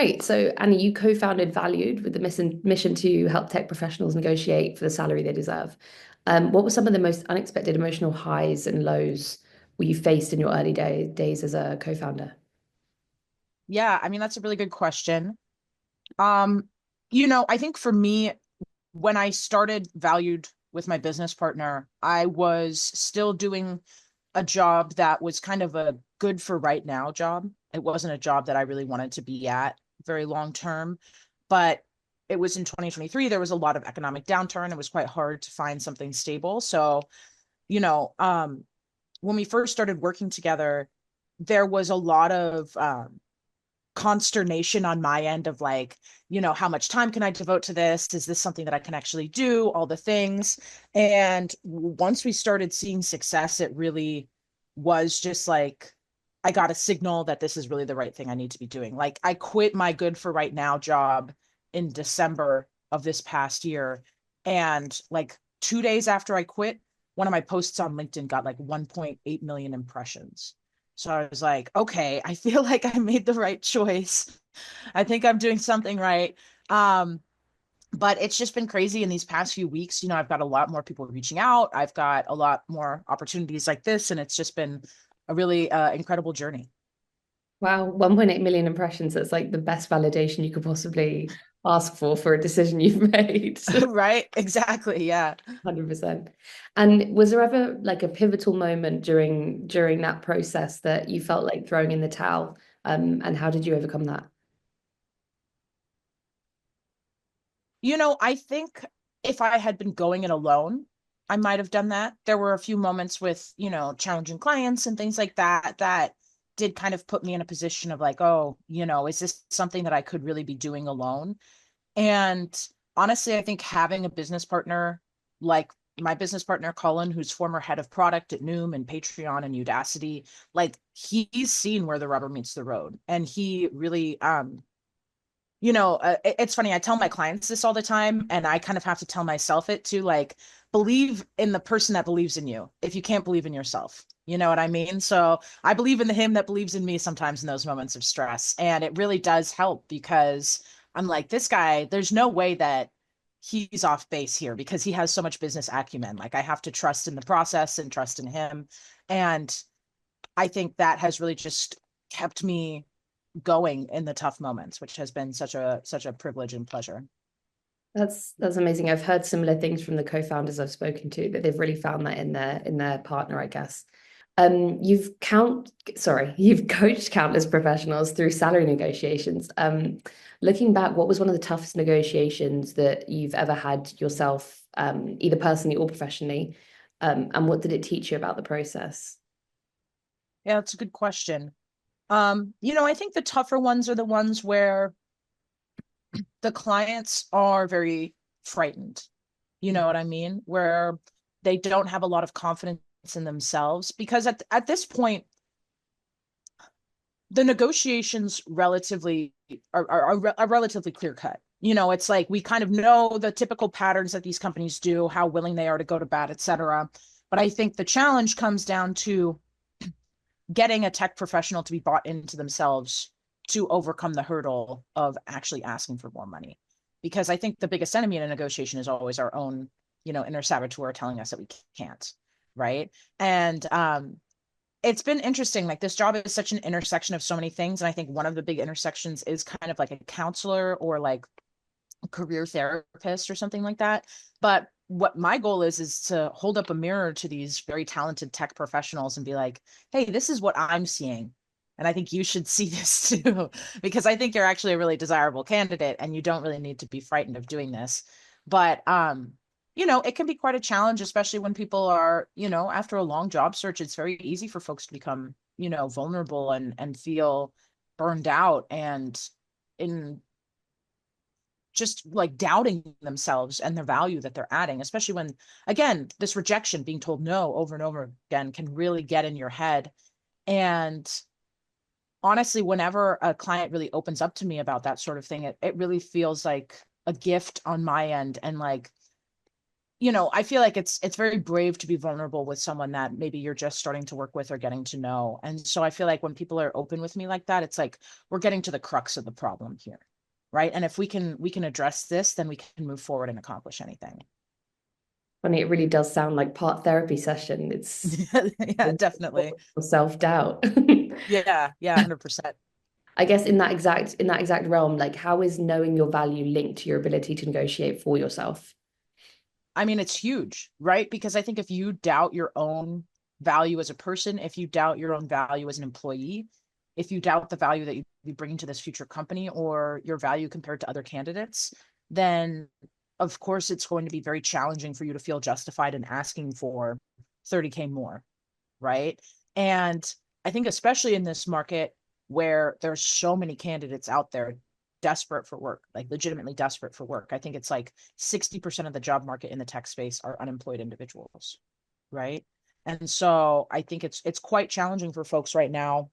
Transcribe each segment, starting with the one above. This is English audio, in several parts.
great. So, Annie, you co-founded Valued with the mission to help tech professionals negotiate for the salary they deserve. What were some of the most unexpected emotional highs and lows were you faced in your early days as a co-founder? Yeah, I mean, that's a really good question. I think for me, when I started Valued with my business partner, I was still doing a job that was kind of a good for right now job. It wasn't a job that I really wanted to be at very long term, but it was in 2023. There was a lot of economic downturn. It was quite hard to find something stable. So, you know, um, when we first started working together, there was a lot of consternation on my end of like, how much time can I devote to this? Is this something that I can actually do? All the things. And once we started seeing success, it really was just like, I got a signal that this is really the right thing I need to be doing. Like, I quit my good for right now job in December of this past year. And like 2 days after I quit, one of my posts on LinkedIn got like 1.8 million impressions. So I was like, okay, I feel like I made the right choice. I think I'm doing something right. Um, but it's just been crazy in these past few weeks. I've got a lot more people reaching out. I've got a lot more opportunities like this, and it's just been a really incredible journey. Wow, 1.8 million impressions. That's like the best validation you could possibly ask for a decision you've made. Right? Exactly. Yeah. 100%. And was there ever like a pivotal moment during that process that you felt like throwing in the towel? And how did you overcome that? I think if I had been going it alone, I might have done that. There were a few moments with, challenging clients and things like that that did kind of put me in a position of like, oh, is this something that I could really be doing alone? And honestly, I think having a business partner like my business partner, Colin, who's former head of product at Noom and Patreon and Udacity, like he's seen where the rubber meets the road. And he really it's funny. I tell my clients this all the time, and I kind of have to tell myself it too. Like, believe in the person that believes in you if you can't believe in yourself. You know what I mean? So I believe in the him that believes in me sometimes in those moments of stress. And it really does help because I'm like, this guy, there's no way that he's off base here because he has so much business acumen. Like, I have to trust in the process and trust in him. And I think that has really just kept me going in the tough moments, which has been such a privilege and pleasure. That's amazing. I've heard similar things from the co-founders I've spoken to that they've really found that in their partner, I guess. You've coached countless professionals through salary negotiations. Looking back, what was one of the toughest negotiations that you've ever had yourself, either personally or professionally? And what did it teach you about the process? Yeah, that's a good question. I think the tougher ones are the ones where the clients are very frightened. You know what I mean? Where they don't have a lot of confidence in themselves because at this point the negotiations relatively are relatively clear cut. It's like we kind of know the typical patterns that these companies do, how willing they are to go to bat, et cetera. But I think the challenge comes down to getting a tech professional to be bought into themselves to overcome the hurdle of actually asking for more money. Because I think the biggest enemy in a negotiation is always our own, inner saboteur telling us that we can't, right? And it's been interesting. Like this job is such an intersection of so many things. And I think one of the big intersections is kind of like a counselor or like a career therapist or something like that. But what my goal is to hold up a mirror to these very talented tech professionals and be like, hey, this is what I'm seeing. And I think you should see this too, because I think you're actually a really desirable candidate and you don't really need to be frightened of doing this. But it can be quite a challenge, especially when people are, after a long job search, it's very easy for folks to become, vulnerable and feel burned out and in just like doubting themselves and the value that they're adding, especially when, again, this rejection, being told no over and over again, can really get in your head. And honestly, whenever a client really opens up to me about that sort of thing, it really feels like a gift on my end. And like, I feel like it's very brave to be vulnerable with someone that maybe you're just starting to work with or getting to know. And so I feel like when people are open with me like that, it's like we're getting to the crux of the problem here. Right. And if we can address this, then we can move forward and accomplish anything. Funny, it really does sound like part therapy session. It's Yeah, definitely. self-doubt. Yeah, yeah, 100%. I guess in that exact realm, like how is knowing your value linked to your ability to negotiate for yourself? I mean, it's huge, right? Because I think if you doubt your own value as a person, if you doubt your own value as an employee, if you doubt the value that you be bringing to this future company or your value compared to other candidates, then of course it's going to be very challenging for you to feel justified in asking for 30K more, right? And I think especially in this market where there's so many candidates out there desperate for work, like legitimately desperate for work. I think it's like 60% of the job market in the tech space are unemployed individuals, right? And so I think it's quite challenging for folks right now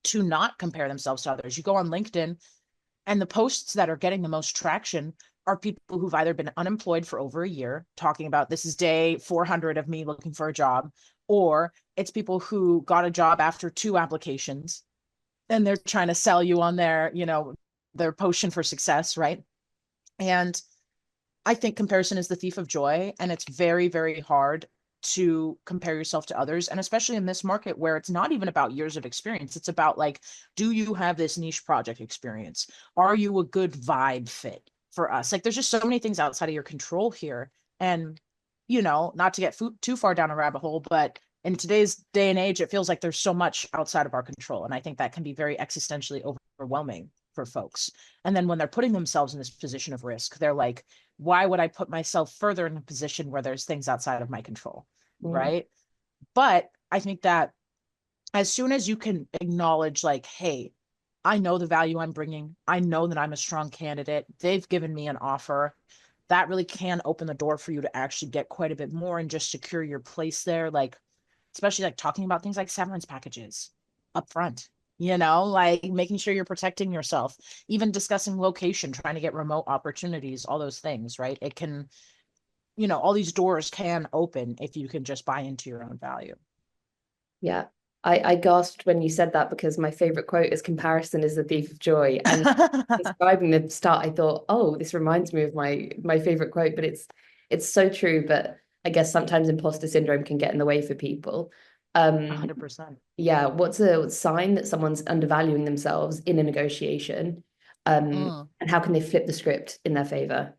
to not compare themselves to others. You go on LinkedIn and the posts that are getting the most traction are people who've either been unemployed for over a year, talking about this is day 400 of me looking for a job, or it's people who got a job after two applications and they're trying to sell you on their potion for success, right? And I think comparison is the thief of joy, and it's very, very hard to compare yourself to others. And especially in this market where it's not even about years of experience, it's about like, do you have this niche project experience? Are you a good vibe fit for us? Like, there's just so many things outside of your control here. And, not to get too far down a rabbit hole, but in today's day and age, it feels like there's so much outside of our control. And I think that can be very existentially overwhelming for folks. And then when they're putting themselves in this position of risk, they're like, why would I put myself further in a position where there's things outside of my control? Mm. Right. But I think that as soon as you can acknowledge, like, hey, I know the value I'm bringing, I know that I'm a strong candidate, they've given me an offer, that really can open the door for you to actually get quite a bit more and just secure your place there. Like, especially like talking about things like severance packages up front, like making sure you're protecting yourself, even discussing location, trying to get remote opportunities, all those things, right? It can, all these doors can open if you can just buy into your own value. Yeah. I gasped when you said that because my favorite quote is comparison is the thief of joy. And describing the start, I thought, oh, this reminds me of my favorite quote, but it's so true. But I guess sometimes imposter syndrome can get in the way for people. Um, 100%. yeah, what's a sign that someone's undervaluing themselves in a negotiation? Mm. And how can they flip the script in their favor?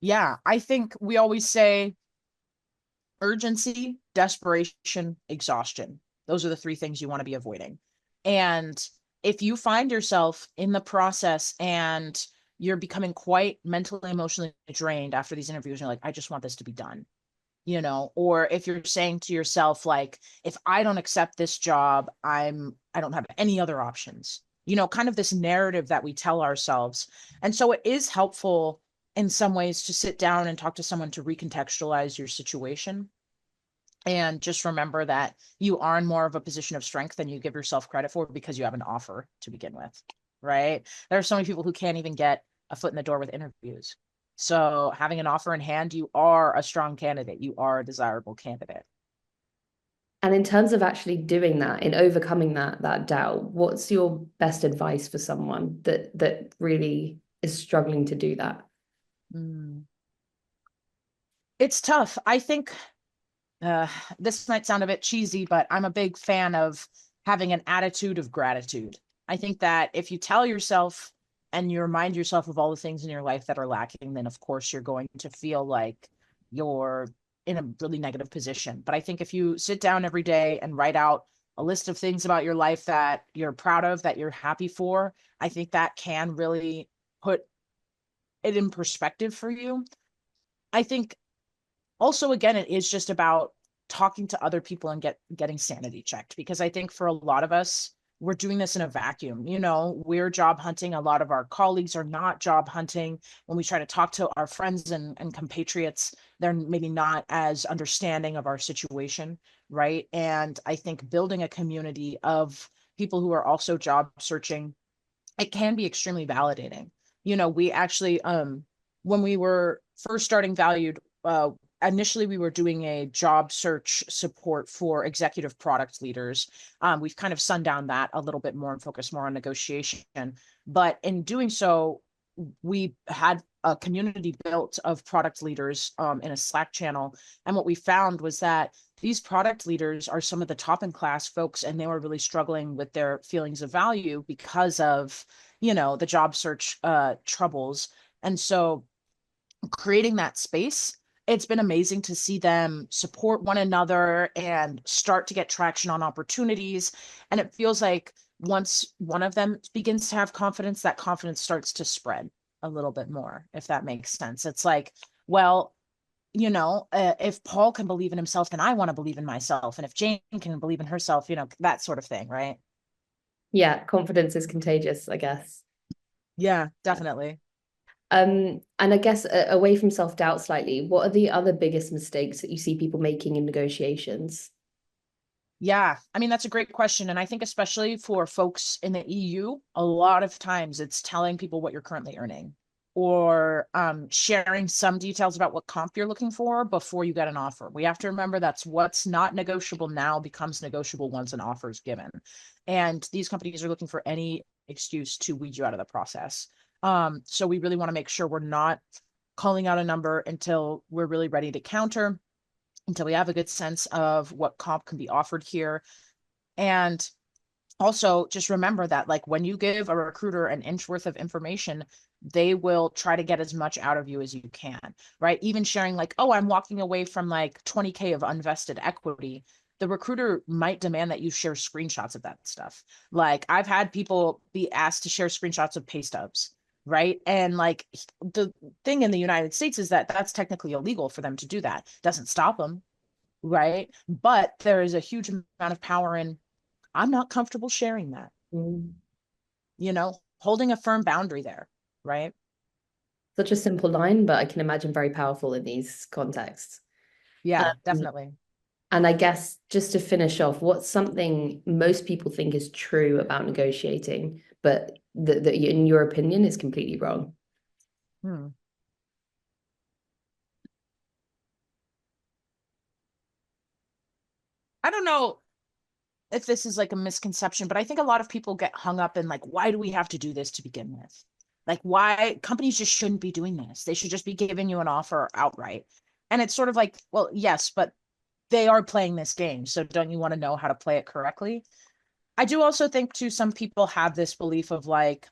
Yeah, I think we always say urgency, desperation, exhaustion. Those are the three things you want to be avoiding. And if you find yourself in the process and you're becoming quite mentally, emotionally drained after these interviews, and you're like, I just want this to be done, or if you're saying to yourself, like, if I don't accept this job, I don't have any other options, kind of this narrative that we tell ourselves. And so it is helpful in some ways to sit down and talk to someone to recontextualize your situation and just remember that you are in more of a position of strength than you give yourself credit for because you have an offer to begin with, right? There are so many people who can't even get a foot in the door with interviews. So having an offer in hand, you are a strong candidate. You are a desirable candidate. And in terms of actually doing that, in overcoming that doubt, what's your best advice for someone that really is struggling to do that? Mm. It's tough. I think uh, this might sound a bit cheesy, but I'm a big fan of having an attitude of gratitude. I think that if you tell yourself and you remind yourself of all the things in your life that are lacking, then of course you're going to feel like you're in a really negative position. But I think if you sit down every day and write out a list of things about your life that you're proud of, that you're happy for, I think that can really put it in perspective for you. I think also, again, it is just about talking to other people and getting sanity checked, because I think for a lot of us, we're doing this in a vacuum. We're job hunting, a lot of our colleagues are not job hunting. When we try to talk to our friends and compatriots, they're maybe not as understanding of our situation, right? And I think building a community of people who are also job searching, it can be extremely validating. We actually when we were first starting Valued, initially we were doing a job search support for executive product leaders. We've kind of sundown that a little bit more and focus more on negotiation. But in doing so, we had a community built of product leaders in a Slack channel. And what we found was that these product leaders are some of the top in class folks, and they were really struggling with their feelings of value because of, the job search troubles. And so creating that space, it's been amazing to see them support one another and start to get traction on opportunities. And it feels like once one of them begins to have confidence, that confidence starts to spread a little bit more, if that makes sense. It's like, well, if Paul can believe in himself, then I want to believe in myself. And if Jane can believe in herself, that sort of thing, right? Yeah, confidence is contagious, I guess. Yeah, definitely. And I guess away from self-doubt slightly, what are the other biggest mistakes that you see people making in negotiations? Yeah, I mean, that's a great question. And I think especially for folks in the EU, a lot of times it's telling people what you're currently earning or sharing some details about what comp you're looking for before you get an offer. We have to remember that's what's not negotiable now becomes negotiable once an offer is given. And these companies are looking for any excuse to weed you out of the process. So we really want to make sure we're not calling out a number until we're really ready to counter, until we have a good sense of what comp can be offered here. And also just remember that like when you give a recruiter an inch worth of information, they will try to get as much out of you as you can, right? Even sharing like, oh, I'm walking away from like 20K of unvested equity. The recruiter might demand that you share screenshots of that stuff. Like I've had people be asked to share screenshots of pay stubs, right? And like the thing in the United States is that that's technically illegal for them to do that. Doesn't stop them, right? But there is a huge amount of power in I'm not comfortable sharing that, Mm. holding a firm boundary there, right? Such a simple line, but I can imagine very powerful in these contexts. Yeah, Um, definitely. and I guess just to finish off, what's something most people think is true about negotiating, but that in your opinion is completely wrong? Hmm. I don't know if this is like a misconception, but I think a lot of people get hung up in like, why do we have to do this to begin with? Like, why companies just shouldn't be doing this? They should just be giving you an offer outright. And it's sort of like, well, yes, but they are playing this game. So don't you want to know how to play it correctly? I do also think too, some people have this belief of like,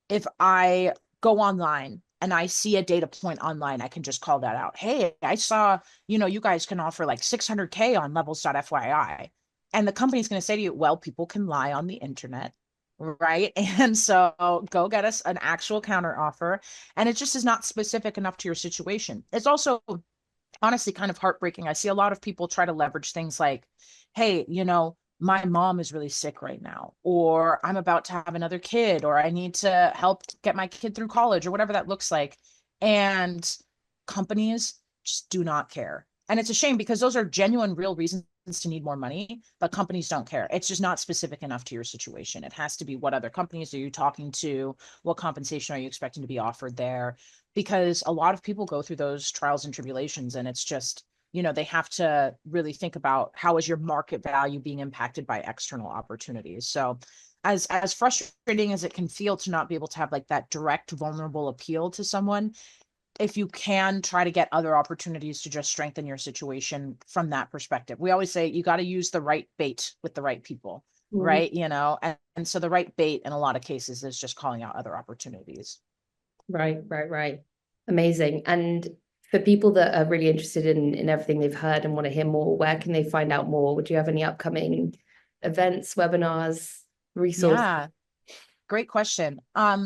if I go online and I see a data point online, I can just call that out. Hey, I saw, you guys can offer like 600K on levels.fyi. And the company's going to say to you, well, people can lie on the internet. Right. And so go get us an actual counter offer. And it just is not specific enough to your situation. It's also honestly kind of heartbreaking. I see a lot of people try to leverage things like, hey, my mom is really sick right now, or I'm about to have another kid, or I need to help get my kid through college, or whatever that looks like. And companies just do not care. And it's a shame because those are genuine, real reasons to need more money, but companies don't care. It's just not specific enough to your situation. It has to be what other companies are you talking to? What compensation are you expecting to be offered there? Because a lot of people go through those trials and tribulations, and it's just, they have to really think about how is your market value being impacted by external opportunities. So as frustrating as it can feel to not be able to have like that direct vulnerable appeal to someone, if you can try to get other opportunities to just strengthen your situation from that perspective. We always say you got to use the right bait with the right people, Mm. right? And so the right bait in a lot of cases is just calling out other opportunities. Right, right, right. Amazing. And for people that are really interested in everything they've heard and want to hear more, where can they find out more? Would you have any upcoming events, webinars, resources? Yeah. Great question.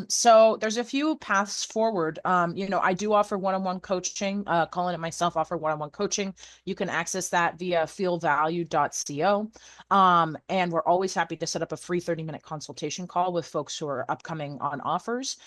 So there's a few paths forward. I do offer one-on-one coaching, calling it myself, offer one-on-one coaching. You can access that via feelvalue.co. And we're always happy to set up a free 30-minute consultation call with folks who are upcoming on offers.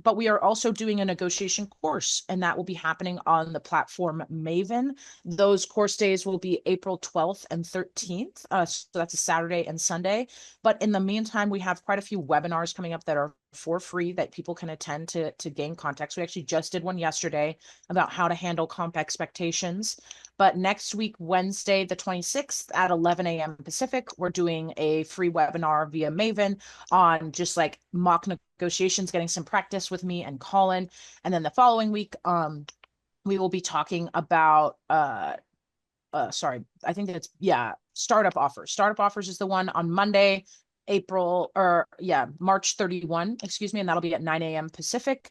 But we are also doing a negotiation course, and that will be happening on the platform Maven. Those course days will be April 12th and 13th. So that's a Saturday and Sunday. But in the meantime, we have quite a few webinars coming up that are for free that people can attend to gain context. We actually just did one yesterday about how to handle comp expectations. But next week, Wednesday, the 26th at 11 a.m. Pacific, we're doing a free webinar via Maven on just like mock negotiations, getting some practice with me and Colin. And then the following week, we will be talking about sorry, I think it's startup offers. Startup offers is the one on Monday, March 31, excuse me, and that'll be at 9 a.m. Pacific.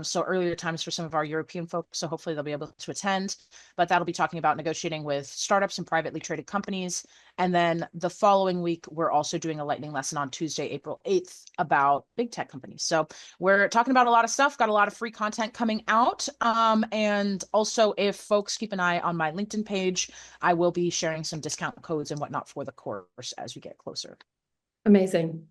So earlier times for some of our European folks. So hopefully they'll be able to attend. But that'll be talking about negotiating with startups and privately traded companies. And then the following week, we're also doing a lightning lesson on Tuesday, April 8th about big tech companies. So we're talking about a lot of stuff, got a lot of free content coming out. And also if folks keep an eye on my LinkedIn page, I will be sharing some discount codes and whatnot for the course as we get closer. Amazing.